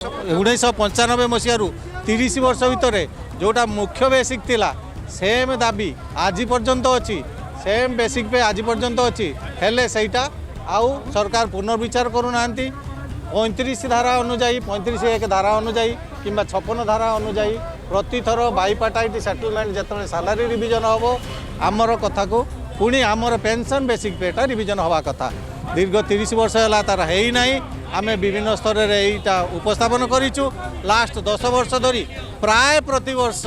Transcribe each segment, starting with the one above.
1995 मसीह 30 वर्ष भितर जोटा मुख्य बेसिक थिला सेम दाबी आज पर्यंत अच्छी सेम बेसिक पे आज पर्यंत अच्छी हेले सहीटा आउ सरकार पुनर्विचार करूना 35 धारा अनुजाई 35(1) धारा अनुजाई कि 56 धारा अनुजाई प्रति थर बाइपार्टाइट सेटलमेंट जिते सालारी रिविजन हम आमर कथा को पुणी आमर पेंशन बेसिक पेटा रिविजन हवा कथा दीर्घ 30 वर्ष है तार है ही नहीं आम विभिन्न स्तर में यहाँ उपस्थापन करूँ लास्ट 10 वर्ष धरी प्राय प्रति वर्ष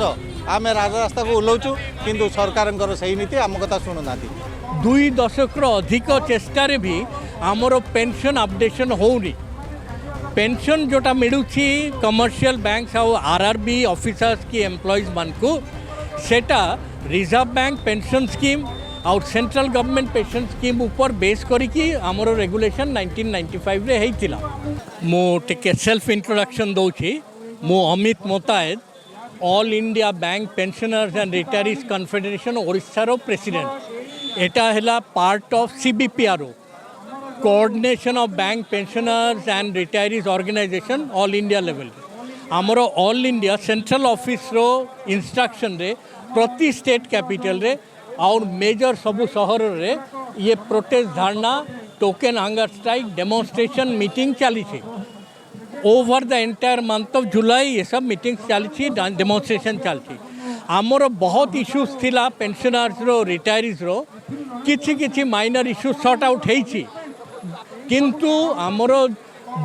आम राजरास्ता को ओह्लौचु किंतु सरकार सही नीति आम कथा शुणुना 2 दशक अधिक चेष्टार भी आमर पेंशन अपडेशन होनी पेंशन जोटा मिलूची कमर्शियल बैंक आउ आरआरबी ऑफिसर्स की एम्प्लॉइज मान को सेटा रिजर्व बैंक पेंशन स्कीम और सेंट्रल गवर्नमेंट पेंशन स्कीम ऊपर बेस करिकी आमर रेगुलेशन 1995 रे हेइतिला मो टिके सेल्फ इंट्रोडक्शन दउची मो अमित मोतायत all India bank pensioners and retirees confederation Odisha रो प्रेसिडेंट एटा हैला part of CBPRO coordination of bank pensioners and retirees organisation all India level आमर ऑल इंडिया सेंट्रल ऑफिस रो इंस्ट्रक्शन रे प्रति स्टेट कैपिटल रे और मेजर सबू सहर रे ये protest dharna token hunger strike demonstration meeting चली over the entire month of July ये सब मीटिंग चली डेमोन्स्ट्रेशन चलती आमर बहुत इश्यूज थिला पेंशनर्स रो रिटायरीज रो किछि किछि माइनर इश्यूज सॉर्ट आउट हेछि किंतु आमर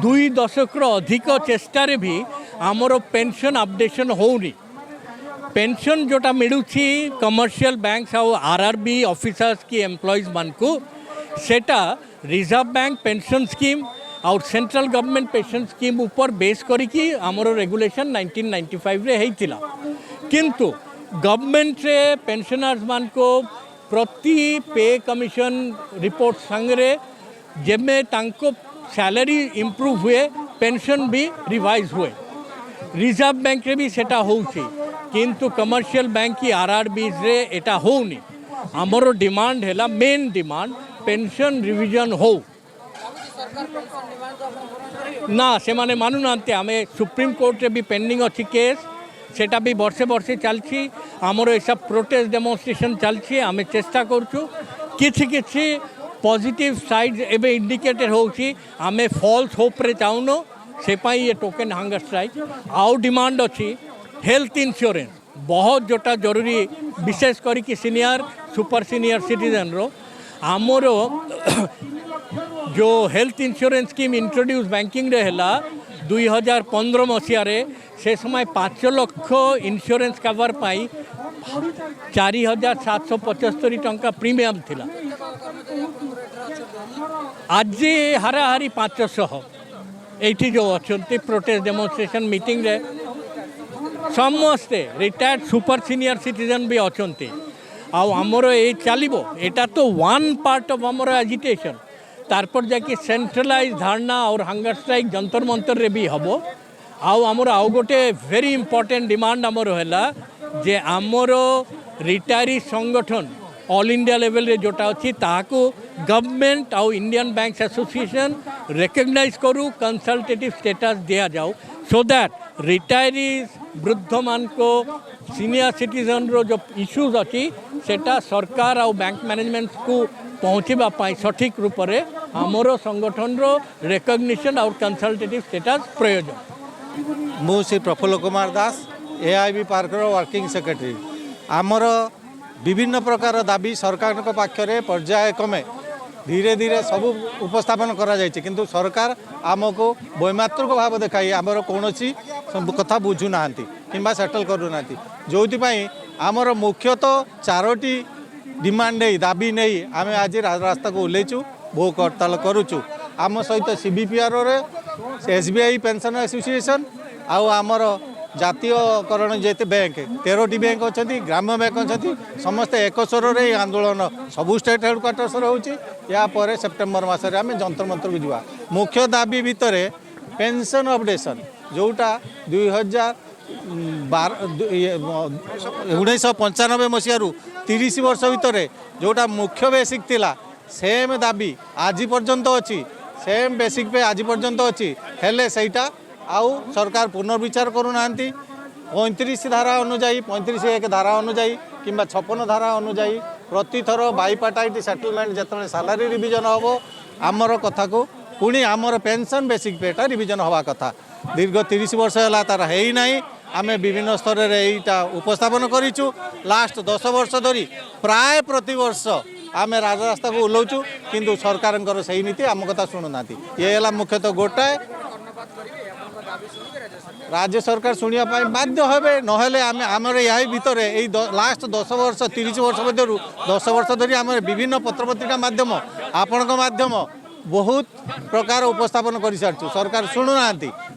2 दशक अधिक चेष्टार भी आमर पेंशन अपडेशन होनी पेंशन जोटा मिलूची कमर्शियल बैंक आउ आरआरबी ऑफिसर्स की एम्प्लॉइज मान को सेटा रिजर्व बैंक पेंशन स्कीम और सेंट्रल गवर्नमेंट पेंशन स्कीम ऊपर बेस करिकी आमर रेगुलेशन 1995 रे हेइतिला किंतु गवर्नमेंट रे पेंशनर्स मान को प्रति पे कमिशन रिपोर्ट संगे जेमे तांको सैलरी इम्प्रूव हुए पेंशन भी रिवाइज हुए रिजर्व बैंक रे भी सेटा होउची किंतु कमर्शियल बैंक की आरआरबी रे एटा होनी आमर डिमांड है मेन डिमांड पेंशन रिविजन हो ना से माने मानु नांते हमें सुप्रीम कोर्ट रे भी पेंडिंग अच्छी केस सेटा भी वर्षे वर्षे चलछि आमर ऐसा प्रोटेस्ट डेमोन्स्ट्रेशन चलछि आमे चेष्टा करछु किछि किछि पॉजिटिव साइड एबे इंडिकेटर होछि आमे फॉल्स होप रे चाउनो से पाई ये टोकन हंगर स्ट्राइक आउ डिमांड अच्छी हेल्थ इंश्योरेंस बहुत जोटा जरूरी विशेष करी कि सीनियर सुपर सीनियर सिटीजन रो आमर जो health insurance scheme introduce banking रे हैला 2015 मसीह रे से समय 5 लाख इंश्योरेंस कवर पाई 4775 टंका प्रीमियम थिला आज हाराहारी 500 एठी जो अच्छे प्रोटेस्ट डेमोन्स्ट्रेशन मीटिंग रे समस्ते रिटायर्ड सुपर सीनियर सिटीजन भी अच्छे आमर ये चलो यहाँ तो वन पार्ट ऑफ आमर एजिटेशन तारपर जाकि सेंट्रलाइज धारणा और हंगर स्ट्राइक जंतर मंतर रे भी हम आमर आउ गोटे वेरी इंपोर्टेंट डिमांड आमर है जे आमर रिटायरी संगठन ऑल इंडिया लेवल रे जोटा अच्छी ताको गवर्नमेंट आउ इंडियन बैंक एसोसिएशन रिकग्नाइज करू कंसल्टेटिव स्टेटस दिया जाओ सो दैट रिटायरीज वृद्ध मान को सीनियर सिटीजन रो जो इश्यूज अच्छी सेटा सरकार और बैंक मैनेजमेंट को पहुँचापी सठिक रूप से आमर संगठन रो रिकग्निशन और कंसल्टेटिव स्टेटस प्रयोजन मु Shri Praful Kumar Das AIB park working secretary आमर विभिन्न प्रकार दाबी सरकार पाखे पर्यायक्रमे धीरे धीरे सब उपस्थापन करा जायछि किंतु सरकार आमको वैमात्रिक भाव देखाई आमर कौन कथा बुझुना कि सेटल करूना जो आमर मुख्यतः 4टी डिमांड नहीं दाबी नहीं आम आज रास्ता को ओह्लैचु भूख हड़ताल करुचु आम सहित सीबीपीआरओ रे एसबीआई पेंशन एसोसिएशन आमर जातीयकरण जेते बैंक 13टी बैंक अच्छा ग्राम्य बैंक अच्छा समस्ते एक स्वर रे आंदोलन सबू स्टेट हेडक्वार्टर्स होची या पर सेप्टेम्बर मसरे आम जंतर मंतर को जावा मुख्य दाबी भितर पेंशन अपडेशन जोटा 1995 मसीह 30 वर्ष भितर जोटा मुख्य बेसिक थिला सेम दाबी आज पर्यंत अच्छी सेम बेसिक पे आज पर्यंत अच्छी हेले सहीटा आउ सरकार पुनर्विचार करूना 35 धारा अनुजाई 35(1) धारा अनुजाई कि 56 धारा अनुजाई प्रति थर बाइपार्टाइट सेटलमेंट जिते सालारी रिविजन हम आमर कथा को पुणी आमर पेंशन बेसिक पेटा रिविजन हवा कथा दीर्घ 30 वर्ष है तार है ही नहीं आम विभिन्न स्तर में यहीटा उपस्थापन करूँ लास्ट 10 वर्ष धरी प्राय प्रति वर्ष आम राजरास्ता को ओह्लौचु किंतु सरकार से नीति आम कथा शुणुना ये है मुख्यतः गोटाए राज्य सरकार शुणा बाध्य हे नहेले आमर यही भितर लास्ट 10 वर्ष 30 वर्ष मध्य 10 वर्ष धरी आम विभिन्न पत्रपत्रिका माध्यम आपण माध्यम बहुत प्रकार उपस्थापन कर सारी सरकार शुणुना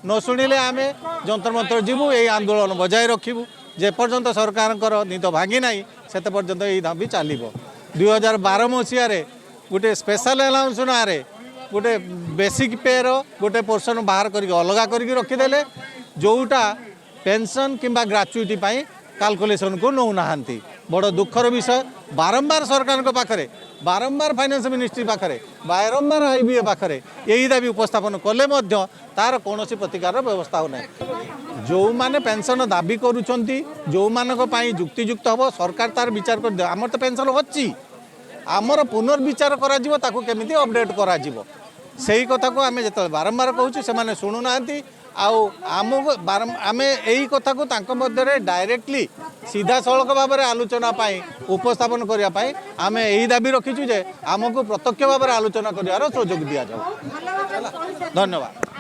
न शुणिले आम जंतर मंतर जीवु यही आंदोलन बजाय रखू जेपर्यंत सरकार निद भांगी ना से पर्यंत यही दाबी चलो 2012 मसीह गोटे स्पेशल अलाउंस ना गोटे बेसिक पेर गोटे पोर्सन बाहर कर अलग कर रखीदे जोटा पेंशन किंबा ग्राच्युटी कैलकुलेशन को नौना बड़ दुखर विषय बारंबार सरकार पाखे बारंबार फाइनेंस मिनिस्ट्री पाखे बारंबार IBA पाखे यही दाबी उपस्थापन कले तार कौन प्रतिकार व्यवस्था ना जो मैंने पेंशन दाबी करुँच जो मानी जुक्तियुक्त हम सरकार तार विचार कर आमर तो पेंशन अच्छी आमर पुनर्विचार करमी अपडेट कर कथा को आम जो बारंबार कहूँ से शुणुना आमको आम यही कथा को डायरेक्टली सीधा सड़क भाव में आलोचना उपस्थापन करने आम यही दाबी रखीचु जे आमको प्रत्यक्ष भाव में आलोचना कर सुजोग दि जाऊ। धन्यवाद।